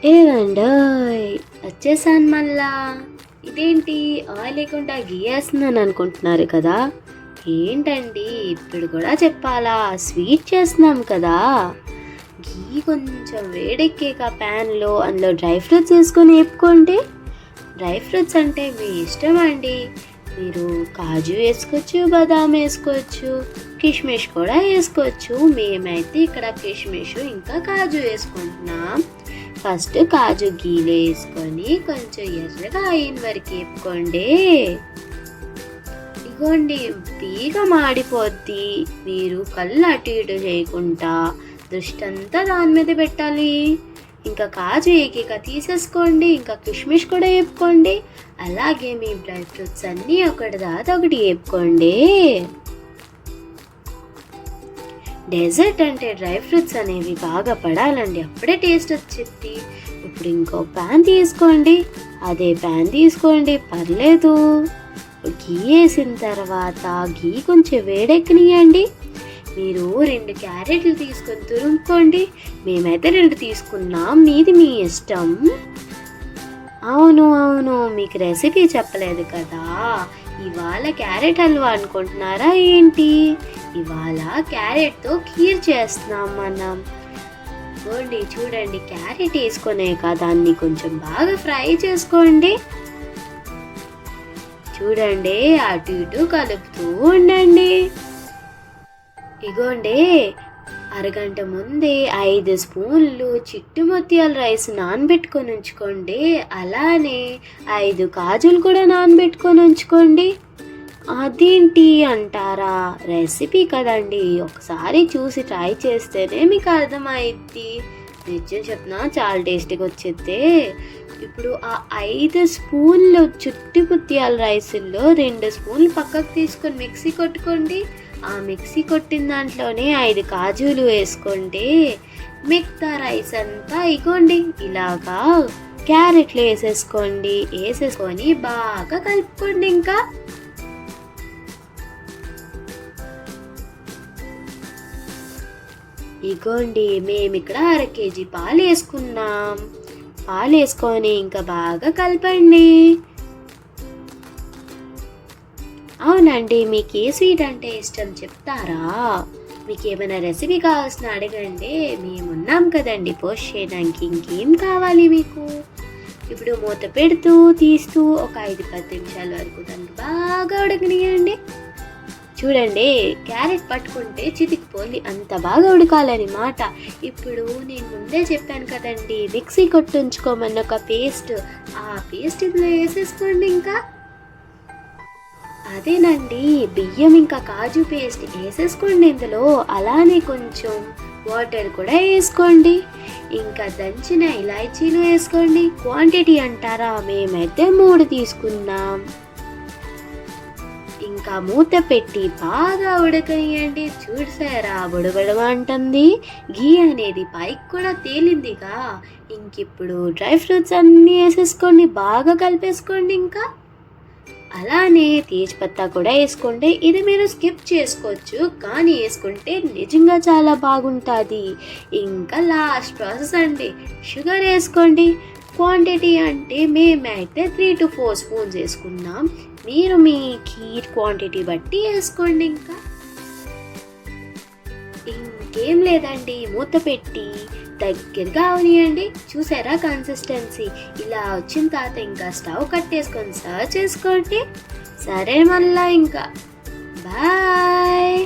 ఏవండోయ్ వచ్చేసాను మళ్ళా. ఇదేంటి ఆయిల్ లేకుండా గీ వేస్తున్నాను అనుకుంటున్నారు కదా? ఏంటండి ఇప్పుడు కూడా చెప్పాలా? స్వీట్ చేస్తున్నాం కదా. గీ కొంచెం వేడెక్కాక ప్యాన్లో అందులో డ్రై ఫ్రూట్స్ వేసుకొని వేపుకోండి. డ్రై ఫ్రూట్స్ అంటే మీ ఇష్టం అండి. మీరు కాజు వేసుకోవచ్చు, బాదాం వేసుకోవచ్చు, కిష్మిష్ కూడా వేసుకోవచ్చు. మేమైతే ఇక్కడ కిష్మిష్ ఇంకా కాజు వేసుకుంటున్నాం. ఫస్ట్ కాజు గీలో వేసుకొని కొంచెం ఎర్రగా అయిన వరకు వేపుకోండి. ఇగోండి బీగ మాడిపోద్ది. మీరు కళ్ళు అటు ఇటు చేయకుండా దృష్టి అంతా దాని మీద పెట్టాలి. ఇంకా కాజు ఏకీక తీసేసుకోండి. ఇంకా కిష్మిష్ కూడా వేపుకోండి. అలాగే మీ డ్రై ఫ్రూట్స్ అన్నీ ఒకటి దాకా ఒకటి వేపుకోండి. డెజర్ట్ అంటే డ్రై ఫ్రూట్స్ అనేవి బాగా పడాలండి, అప్పుడే టేస్ట్ వచ్చింది. ఇప్పుడు ఇంకో ప్యాన్ తీసుకోండి. అదే ప్యాన్ తీసుకోండి, పర్లేదు. గీ వేసిన తర్వాత గీ కొంచెం వేడెక్కనియండి. మీరు 2 క్యారెట్లు తీసుకొని తురుముకోండి. మేమైతే 2 తీసుకున్నాం, మీది మీ ఇష్టం. అవును మీకు రెసిపీ చెప్పలేదు కదా. ఇవాళ క్యారెట్ హల్వా అనుకుంటున్నారా ఏంటి? ఇవాళ క్యారెట్తో ఖీర్ చేస్తున్నాం మనం. చూడండి క్యారెట్ వేసుకునేక దాన్ని కొంచెం బాగా ఫ్రై చేసుకోండి. చూడండి అటు ఇటు కలుపుతూ ఉండండి. ఇగోండి అరగంట ముందే 5 స్పూన్లు చిట్టు ముత్యాల రైస్ నానబెట్టుకొని ఉంచుకోండి. అలానే 5 కాజులు కూడా నానబెట్టుకొని ఉంచుకోండి. అదేంటి అంటారా? రెసిపీ కదండి, ఒకసారి చూసి ట్రై చేస్తేనే మీకు అర్థమైద్ది. నిజం చెప్తున్నా, చాలా టేస్టీగా వచ్చేది. ఇప్పుడు ఆ 5 స్పూన్లు చిట్టు ముత్యాల రైసుల్లో 2 స్పూన్లు పక్కకు తీసుకొని మిక్సీ కొట్టుకోండి. ఆ మిక్సీ కొట్టిన దాంట్లోనే 5 కాజులు వేసుకోండి. మిగతా రైస్ అంతా ఇగోండి ఇలాగా క్యారెట్లు వేసేసుకొని బాగా కలుపుకోండి. ఇంకా ఇగోండి మేము ఇక్కడ 1/2 కేజీ పాలు వేసుకున్నాం. పాలు వేసుకొని ఇంకా బాగా కలపండి. అవునండి, మీకు ఏ స్వీట్ అంటే ఇష్టం చెప్తారా? మీకు ఏమైనా రెసిపీ కావాల్సిన అడగండి, మేమున్నాం కదండి పోస్ట్ చేయడానికి. ఇంకేం కావాలి మీకు? ఇప్పుడు మూత పెడుతూ తీస్తూ ఒక 5-10 నిమిషాల వరకు దాన్ని బాగా ఉడకనియండి. చూడండి క్యారెట్ పట్టుకుంటే చితికిపోలి, అంత బాగా ఉడకాలని మాట. ఇప్పుడు నేను ముందే చెప్పాను కదండి, మిక్సీ కొట్టుంచుకోమన్న ఒక పేస్ట్, ఆ పేస్ట్ ఇందులో వేసేసుకోండి. ఇంకా అదేనండి బియ్యం ఇంకా కాజు పేస్ట్ వేసేసుకోండి ఇందులో. అలానే కొంచెం వాటర్ కూడా వేసుకోండి. ఇంకా దంచిన ఇలాచీలు వేసుకోండి. క్వాంటిటీ అంటారా? మేమైతే 3 తీసుకున్నాం. ఇంకా మూత పెట్టి బాగా ఉడకనియండి. చూసారా బుడబుడమంటుంది. గీ అనేది పైకి కూడా తేలిందిగా. ఇంకిప్పుడు డ్రై ఫ్రూట్స్ అన్నీ వేసేసుకోండి, బాగా కలిపేసుకోండి. ఇంకా అలానే తేజ్పత్తా కూడా వేసుకోండి. ఇది మీరు స్కిప్ చేసుకోవచ్చు, కానీ వేసుకుంటే నిజంగా చాలా బాగుంటుంది. ఇంకా లాస్ట్ ప్రాసెస్ అండి, షుగర్ వేసుకోండి. క్వాంటిటీ అంటే మేమైతే 3 to 4 స్పూన్స్ వేసుకున్నాం. మీరు మీ ఖీర్ క్వాంటిటీ బట్టి వేసుకోండి. ఇంకా ఇంకేం లేదండి, మూత పెట్టి దగ్గరగా అవనియండి. చూసారా కన్సిస్టెన్సీ? ఇలా వచ్చిన తర్వాత ఇంకా స్టవ్ కట్టేసుకొని సర్వ్ చేసుకోండి. సరే మళ్ళా ఇంకా బాయ్.